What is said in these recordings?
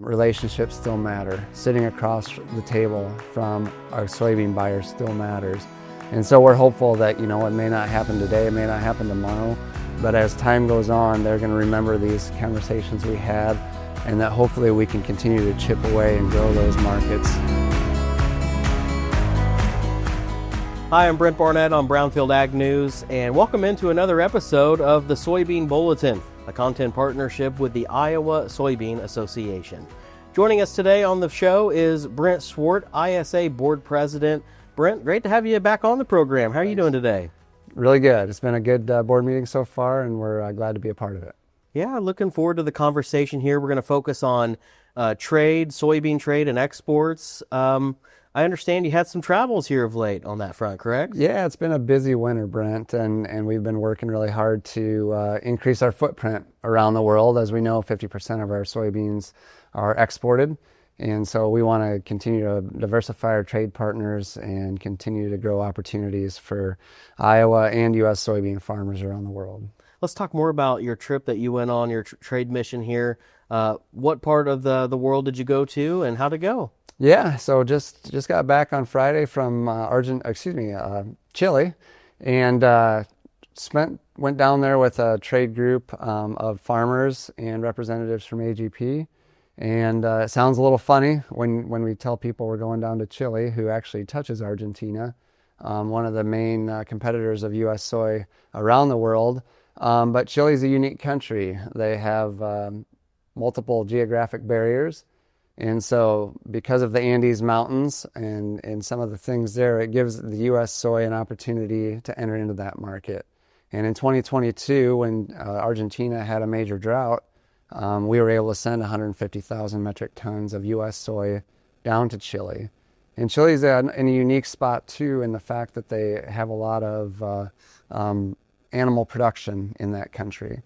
relationships still matter. Sitting across the table from our soybean buyers still matters. And so we're hopeful that, it may not happen today, it may not happen tomorrow, but as time goes on, they're going to remember these conversations we had, and that hopefully we can continue to chip away and grow those markets. Hi, I'm Brent Barnett on Brownfield Ag News, and welcome into another episode of the Soybean Bulletin, a content partnership with the Iowa Soybean Association. Joining us today on the show is Brent Swart, ISA Board President. Brent, great to have you back on the program. How are you doing today? Really good. It's been a good board meeting so far, and we're glad to be a part of it. Yeah, looking forward to the conversation here. We're going to focus on trade, soybean trade, and exports. I understand you had some travels here of late on that front, correct? Yeah, it's been a busy winter, Brent, and we've been working really hard to increase our footprint around the world. As we know, 50% of our soybeans are exported, and so we want to continue to diversify our trade partners and continue to grow opportunities for Iowa and U.S. soybean farmers around the world. Let's talk more about your trip that you went on, your trade mission here. What part of the world did you go to, and how'd it go? Yeah, so just got back on Friday from Chile, and went down there with a trade group of farmers and representatives from AGP. And it sounds a little funny when we tell people we're going down to Chile, who actually touches Argentina, one of the main competitors of U.S. soy around the world. But Chile's a unique country. They have multiple geographic barriers. And so because of the Andes Mountains and some of the things there, it gives the U.S. soy an opportunity to enter into that market. And in 2022, when Argentina had a major drought, we were able to send 150,000 metric tons of U.S. soy down to Chile. And Chile's in a unique spot, too, in the fact that they have a lot of animal production in that country.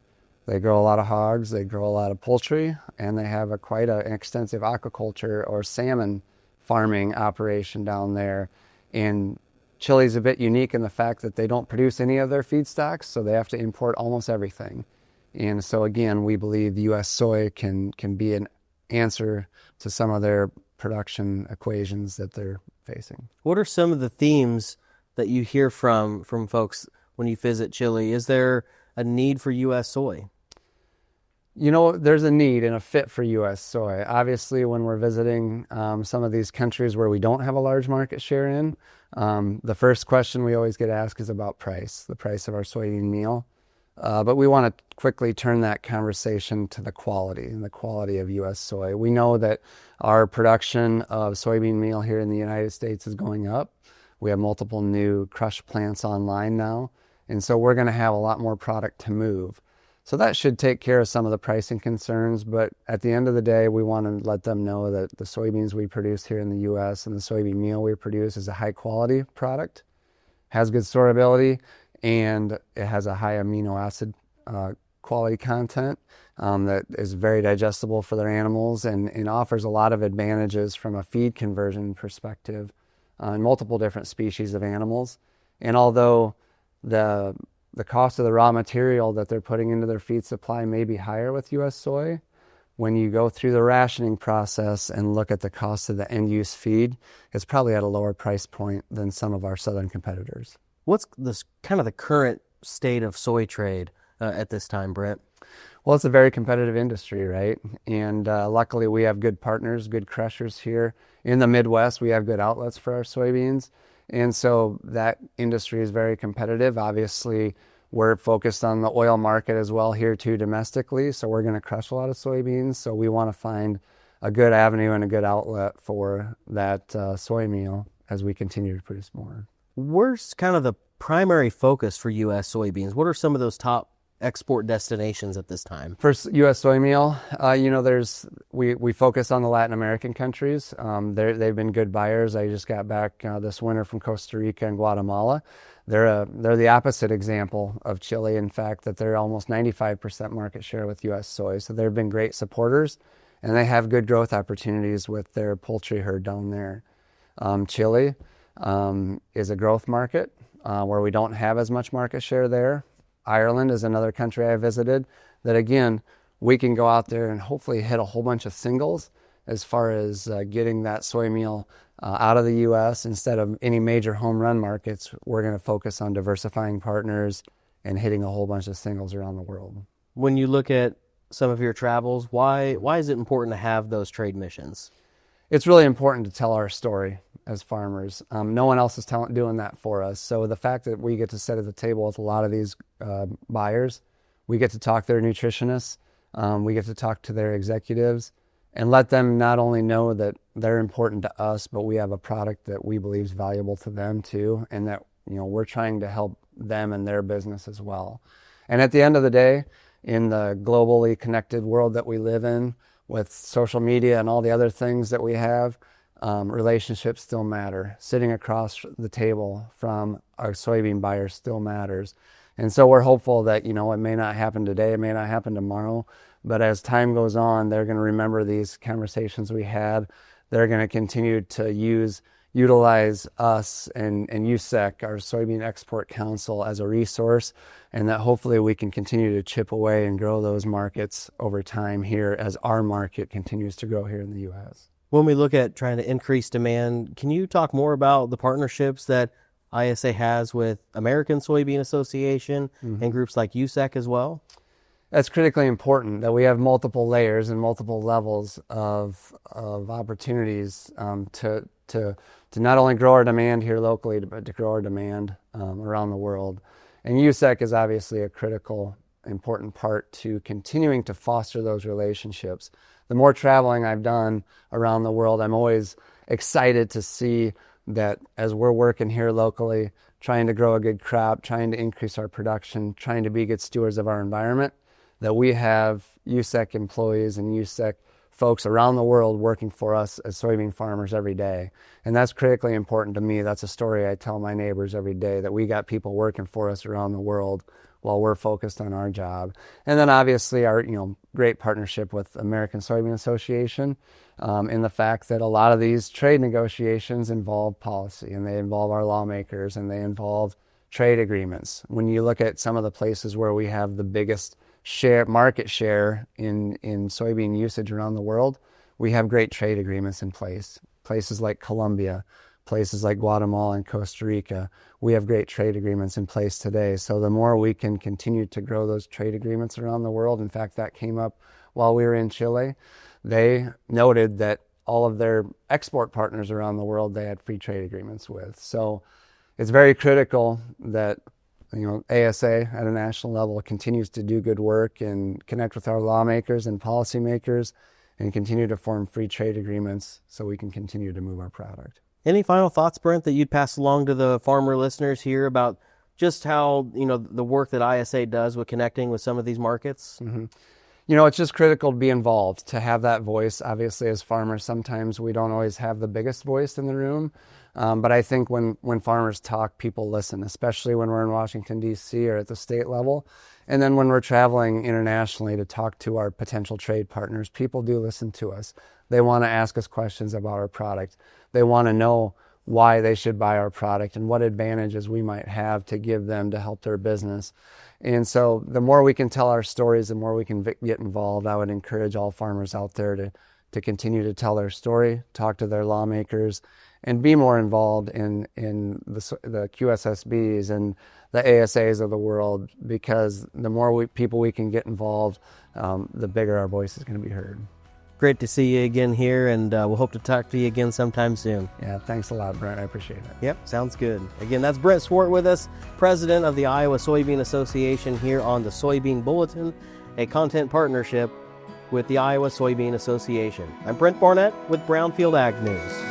They grow a lot of hogs, they grow a lot of poultry, and they have quite an extensive aquaculture or salmon farming operation down there. And Chile's a bit unique in the fact that they don't produce any of their feedstocks, so they have to import almost everything. And so again, we believe U.S. soy can be an answer to some of their production equations that they're facing. What are some of the themes that you hear from folks when you visit Chile? Is there a need for U.S. soy? There's a need and a fit for U.S. soy. Obviously, when we're visiting some of these countries where we don't have a large market share in, the first question we always get asked is about price, the price of our soybean meal. But we want to quickly turn that conversation to the quality and the quality of U.S. soy. We know that our production of soybean meal here in the United States is going up. We have multiple new crush plants online now, and so we're going to have a lot more product to move. So that should take care of some of the pricing concerns, but at the end of the day, we want to let them know that the soybeans we produce here in the U.S. and the soybean meal we produce is a high-quality product, has good storability, and it has a high amino acid quality content that is very digestible for their animals and offers a lot of advantages from a feed conversion perspective on multiple different species of animals. And although the cost of the raw material that they're putting into their feed supply may be higher with U.S. soy, when you go through the rationing process and look at the cost of the end-use feed, it's probably at a lower price point than some of our southern competitors. What's the current state of soy trade at this time, Brent? Well, it's a very competitive industry, right? And luckily we have good partners, good crushers here. In the Midwest, we have good outlets for our soybeans. And so that industry is very competitive. Obviously, we're focused on the oil market as well here too domestically. So we're going to crush a lot of soybeans. So we want to find a good avenue and a good outlet for that soy meal as we continue to produce more. Where's kind of the primary focus for U.S. soybeans? What are some of those top export destinations at this time? For U.S. soy meal, we focus on the Latin American countries. They've been good buyers. I just got back this winter from Costa Rica and Guatemala. They're the opposite example of Chile, in fact, that they're almost 95% market share with U.S. soy. So they've been great supporters, and they have good growth opportunities with their poultry herd down there. Chile is a growth market where we don't have as much market share there. Ireland is another country I visited that, again, we can go out there and hopefully hit a whole bunch of singles as far as getting that soy meal out of the U.S. Instead of any major home run markets, we're going to focus on diversifying partners and hitting a whole bunch of singles around the world. When you look at some of your travels, why is it important to have those trade missions? It's really important to tell our story as farmers. No one else is doing that for us. So the fact that we get to sit at the table with a lot of these buyers, we get to talk to their nutritionists, we get to talk to their executives, and let them not only know that they're important to us, but we have a product that we believe is valuable to them too, and that we're trying to help them and their business as well. And at the end of the day, in the globally connected world that we live in, with social media and all the other things that we have, relationships still matter. Sitting across the table from our soybean buyer still matters. And so we're hopeful that, it may not happen today, it may not happen tomorrow, but as time goes on, they're going to remember these conversations we had. They're going to continue to utilize us and USEC, our Soybean Export Council, as a resource, and that hopefully we can continue to chip away and grow those markets over time here as our market continues to grow here in the U.S. When we look at trying to increase demand, can you talk more about the partnerships that ISA has with American Soybean Association and groups like USEC as well? That's critically important, that we have multiple layers and multiple levels of opportunities to not only grow our demand here locally, but to grow our demand around the world. And USEC is obviously a critical, important part to continuing to foster those relationships. The more traveling I've done around the world, I'm always excited to see that as we're working here locally, trying to grow a good crop, trying to increase our production, trying to be good stewards of our environment, that we have USEC employees and USEC folks around the world working for us as soybean farmers every day. And that's critically important to me. That's a story I tell my neighbors every day, that we got people working for us around the world while we're focused on our job. And then obviously our great partnership with American Soybean Association in the fact that a lot of these trade negotiations involve policy, and they involve our lawmakers, and they involve trade agreements. When you look at some of the places where we have the biggest market share in soybean usage around the world, we have great trade agreements in place. Places like Colombia, places like Guatemala and Costa Rica, we have great trade agreements in place today. So the more we can continue to grow those trade agreements around the world, in fact, that came up while we were in Chile. They noted that all of their export partners around the world, they had free trade agreements with. So it's very critical that ASA at a national level continues to do good work and connect with our lawmakers and policymakers and continue to form free trade agreements so we can continue to move our product. Any final thoughts, Brent, that you'd pass along to the farmer listeners here about just how, the work that ISA does with connecting with some of these markets? Mm-hmm. It's just critical to be involved, to have that voice. Obviously, as farmers, sometimes we don't always have the biggest voice in the room. But I think when farmers talk, people listen, especially when we're in Washington, D.C. or at the state level. And then when we're traveling internationally to talk to our potential trade partners, people do listen to us. They want to ask us questions about our product. They want to know why they should buy our product and what advantages we might have to give them to help their business. And so the more we can tell our stories, the more we can get involved. I would encourage all farmers out there to continue to tell their story, talk to their lawmakers, and be more involved in the QSSBs and the ASAs of the world, because the more people we can get involved, the bigger our voice is going to be heard. Great to see you again here, and we'll hope to talk to you again sometime soon. Yeah, thanks a lot, Brent. I appreciate it. Yep, sounds good. Again, that's Brent Swart with us, president of the Iowa Soybean Association, here on the Soybean Bulletin, a content partnership with the Iowa Soybean Association. I'm Brent Barnett with Brownfield Ag News.